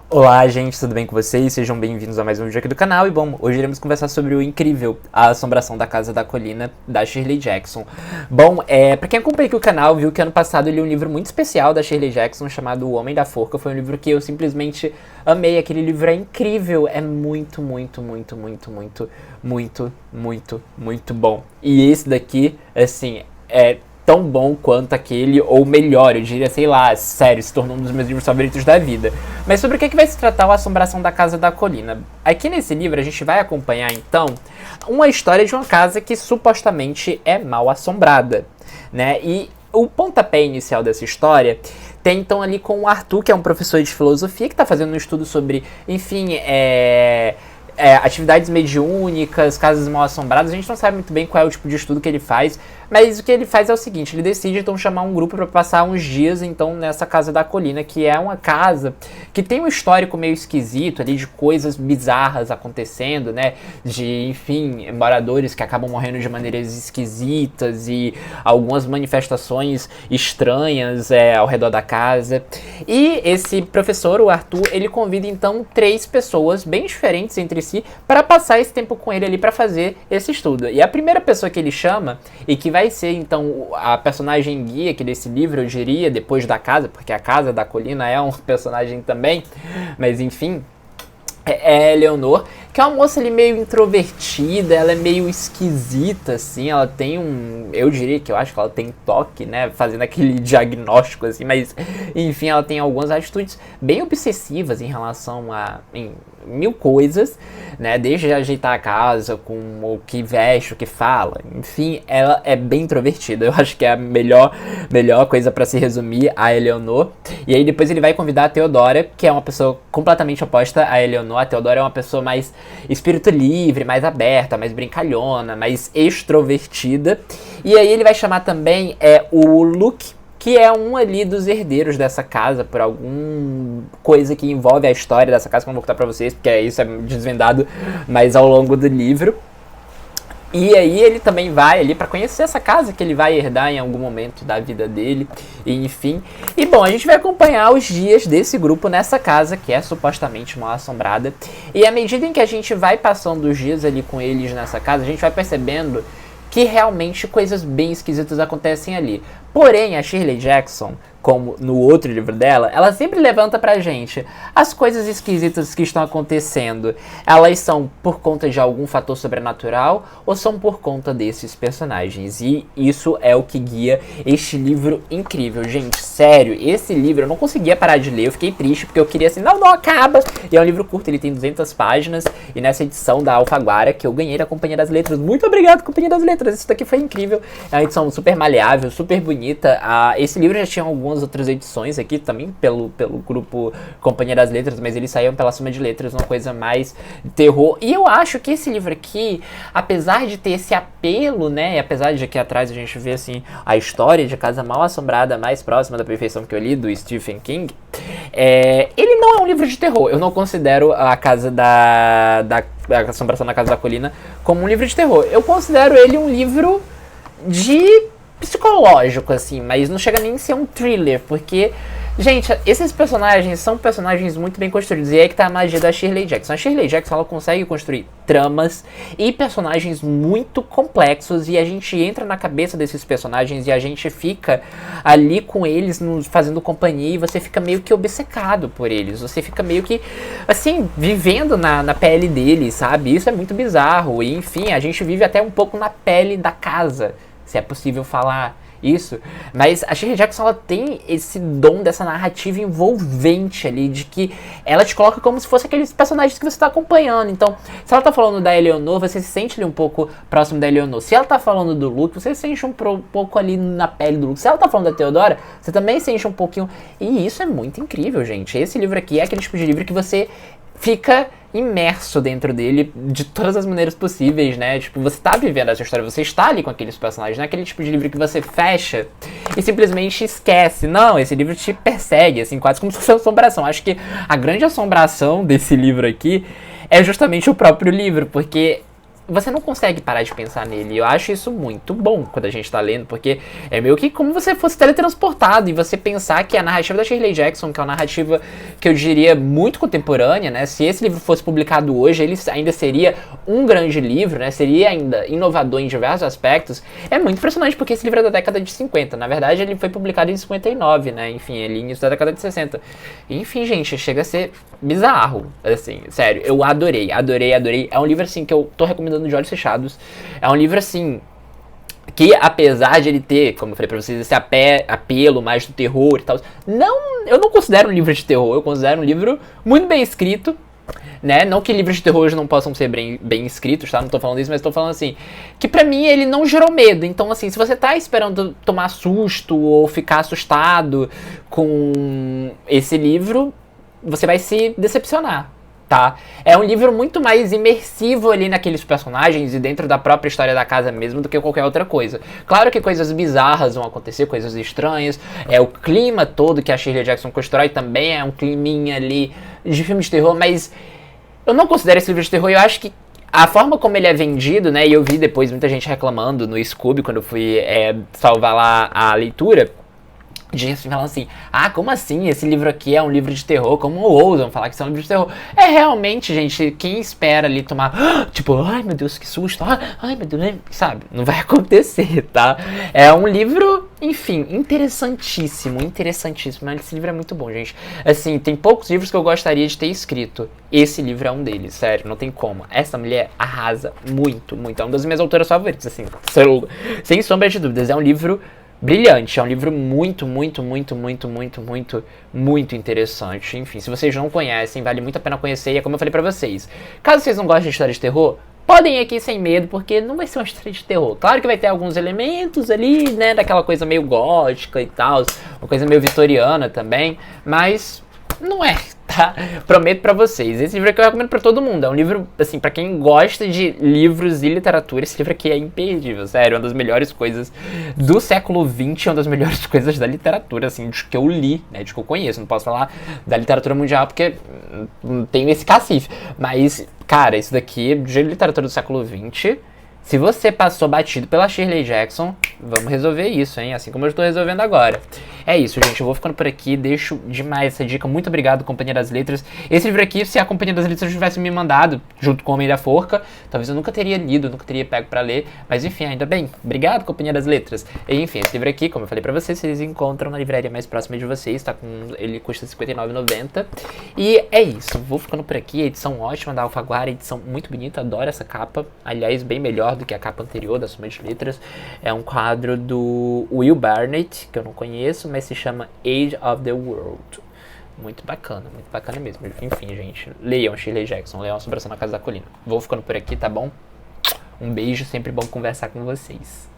Olá, gente, tudo bem com vocês? Sejam bem-vindos a mais um vídeo aqui do canal. E bom, hoje iremos conversar sobre o incrível A Assombração da Casa da Colina, da Shirley Jackson. Bom, pra quem acompanha aqui o canal, viu que ano passado eu li um livro muito especial da Shirley Jackson, chamado O Homem da Forca. Foi um livro que eu simplesmente amei. Aquele livro é incrível, é muito bom. E esse daqui, assim, é tão bom quanto aquele, ou melhor, eu diria, sei lá, sério, se tornou um dos meus livros favoritos da vida. Mas sobre o que vai se tratar o Assombração da Casa da Colina? Aqui nesse livro a gente vai acompanhar, então, uma história de uma casa que supostamente é mal assombrada, né? E o pontapé inicial dessa história tem, então, ali com o Arthur, que é um professor de filosofia, que está fazendo um estudo sobre, enfim, atividades mediúnicas, casas mal assombradas. A gente não sabe muito bem qual é o tipo de estudo que ele faz, mas o que ele faz é o seguinte: ele decide então chamar um grupo para passar uns dias então nessa Casa da Colina, que é uma casa que tem um histórico meio esquisito ali, de coisas bizarras acontecendo, né, de, enfim, moradores que acabam morrendo de maneiras esquisitas e algumas manifestações estranhas ao redor da casa. E esse professor, o Arthur, ele convida então 3 pessoas bem diferentes entre si para passar esse tempo com ele ali para fazer esse estudo. E a primeira pessoa que ele chama, e que vai ser então a personagem guia aqui desse livro, eu diria, depois da casa, porque a Casa da Colina é um personagem também, mas enfim, é a Eleanor, que é uma moça ali meio introvertida, ela é meio esquisita, assim, ela tem eu diria que eu acho que ela tem toque, né, fazendo aquele diagnóstico, assim, mas, enfim, ela tem algumas atitudes bem obsessivas em relação a mil coisas, né, desde ajeitar a casa, com o que veste, o que fala, enfim, ela é bem introvertida. Eu acho que é a melhor coisa pra se resumir a Eleanor. E aí depois ele vai convidar a Theodora, que é uma pessoa completamente oposta a Eleanor. A Theodora é uma pessoa mais espírito livre, mais aberta, mais brincalhona, mais extrovertida. E aí ele vai chamar também o Luke, que é um ali dos herdeiros dessa casa, por alguma coisa que envolve a história dessa casa, que eu não vou contar pra vocês, porque isso é desvendado mais ao longo do livro. E aí ele também vai ali pra conhecer essa casa que ele vai herdar em algum momento da vida dele, e enfim. E bom, a gente vai acompanhar os dias desse grupo nessa casa, que é supostamente mal assombrada. E à medida em que a gente vai passando os dias ali com eles nessa casa, a gente vai percebendo que realmente coisas bem esquisitas acontecem ali. Porém, a Shirley Jackson, como no outro livro dela, ela sempre levanta pra gente as coisas esquisitas que estão acontecendo. Elas são por conta de algum fator sobrenatural ou são por conta desses personagens? E isso é o que guia este livro incrível. Gente, sério, esse livro eu não conseguia parar de ler, eu fiquei triste porque eu queria assim, não acaba! E é um livro curto, ele tem 200 páginas, e nessa edição da Alfaguara, que eu ganhei da Companhia das Letras, muito obrigado, Companhia das Letras, isso daqui foi incrível, é uma edição super maleável, super bonita. Esse livro já tinha algumas outras edições aqui também pelo grupo Companhia das Letras, mas eles saíam pela Soma de Letras, uma coisa mais terror. E eu acho que esse livro aqui, apesar de ter esse apelo, né, e apesar de aqui atrás a gente ver assim a história de Casa Mal Assombrada mais próxima da perfeição que eu li, do Stephen King, ele não é um livro de terror. Eu não considero a Casa a Assombração da Casa da Colina como um livro de terror. Eu considero ele um livro de psicológico, assim, mas não chega nem a ser um thriller, porque, gente, esses personagens são personagens muito bem construídos, e aí que tá a magia da Shirley Jackson. A Shirley Jackson, ela consegue construir tramas e personagens muito complexos, e a gente entra na cabeça desses personagens e a gente fica ali com eles fazendo companhia, e você fica meio que obcecado por eles, você fica meio que, assim, vivendo na pele deles, sabe? Isso é muito bizarro, e enfim, a gente vive até um pouco na pele da casa, se é possível falar isso, mas a Shirley Jackson, ela tem esse dom dessa narrativa envolvente ali, de que ela te coloca como se fosse aqueles personagens que você está acompanhando. Então, se ela tá falando da Eleanor, você se sente ali um pouco próximo da Eleanor. Se ela tá falando do Luke, você se sente um pouco ali na pele do Luke. Se ela tá falando da Theodora, você também se sente um pouquinho. E isso é muito incrível, gente. Esse livro aqui é aquele tipo de livro que você fica imerso dentro dele de todas as maneiras possíveis, né? Tipo, você tá vivendo essa história, você está ali com aqueles personagens, não é aquele tipo de livro que você fecha e simplesmente esquece. Não, esse livro te persegue, assim, quase como se fosse uma assombração. Acho que a grande assombração desse livro aqui é justamente o próprio livro, porque você não consegue parar de pensar nele. Eu acho isso muito bom quando a gente tá lendo, porque é meio que como se fosse teletransportado e você pensar que a narrativa da Shirley Jackson, que é uma narrativa que eu diria muito contemporânea, né? Se esse livro fosse publicado hoje, ele ainda seria um grande livro, né? Seria ainda inovador em diversos aspectos. É muito impressionante, porque esse livro é da década de 50. Na verdade, ele foi publicado em 59, né? Enfim, ele início da década de 60. Enfim, gente, chega a ser bizarro, assim, sério. Eu adorei. É um livro, assim, que eu tô recomendando de olhos fechados. É um livro, assim, que apesar de ele ter, como eu falei pra vocês, esse apelo mais do terror e tal, eu não considero um livro de terror, eu considero um livro muito bem escrito, né? Não que livros de terror hoje não possam ser bem escritos, tá? Não tô falando isso, mas tô falando assim, que pra mim ele não gerou medo. Então, assim, se você tá esperando tomar susto ou ficar assustado com esse livro, você vai se decepcionar. Tá? É um livro muito mais imersivo ali naqueles personagens e dentro da própria história da casa mesmo do que qualquer outra coisa. Claro que coisas bizarras vão acontecer, coisas estranhas, o clima todo que a Shirley Jackson constrói também é um climinha ali de filme de terror, mas eu não considero esse livro de terror. Eu acho que a forma como ele é vendido, né, e eu vi depois muita gente reclamando no Scooby quando eu fui salvar lá a leitura, gente assim, falando assim, como assim? Esse livro aqui é um livro de terror? Como ousam falar que isso é um livro de terror? É realmente, gente, quem espera ali tomar, tipo, ai meu Deus, que susto, ai meu Deus, sabe? Não vai acontecer, tá? É um livro, enfim, interessantíssimo, mas esse livro é muito bom, gente. Assim, tem poucos livros que eu gostaria de ter escrito. Esse livro é um deles, sério, não tem como. Essa mulher arrasa muito, muito. É uma das minhas autoras favoritas, assim, sem sombra de dúvidas. É um livro brilhante, é um livro muito interessante. Enfim, se vocês não conhecem, vale muito a pena conhecer. E é como eu falei pra vocês, caso vocês não gostem de história de terror, podem ir aqui sem medo, porque não vai ser uma história de terror. Claro que vai ter alguns elementos ali, né, daquela coisa meio gótica e tal, uma coisa meio vitoriana também, mas não é, tá? Prometo pra vocês. Esse livro aqui eu recomendo pra todo mundo. É um livro, assim, pra quem gosta de livros e literatura, esse livro aqui é imperdível, sério. É uma das melhores coisas do século XX, é uma das melhores coisas da literatura, assim, de que eu li, né, de que eu conheço. Não posso falar da literatura mundial porque não tenho esse cacife. Mas, cara, isso daqui, de literatura do século XX... Se você passou batido pela Shirley Jackson, vamos resolver isso, hein? Assim como eu estou resolvendo agora. É isso, gente. Eu vou ficando por aqui. Deixo demais essa dica. Muito obrigado, Companhia das Letras. Esse livro aqui, se a Companhia das Letras tivesse me mandado, junto com o Homem da Forca, talvez eu nunca teria lido, nunca teria pego pra ler. Mas enfim, ainda bem. Obrigado, Companhia das Letras. E, enfim, esse livro aqui, como eu falei pra vocês, vocês encontram na livraria mais próxima de vocês. Tá ele custa R$ 59,90. E é isso. Vou ficando por aqui. A edição ótima da Alfaguara. Edição muito bonita. Adoro essa capa. Aliás, bem melhor do que a capa anterior da Soma de Letras. É um quadro do Will Barnett, que eu não conheço, mas se chama Age of the World. Muito bacana mesmo. Enfim, gente, leiam Shirley Jackson, leiam Assombração na Casa da Colina. Vou ficando por aqui, tá bom? Um beijo, sempre bom conversar com vocês.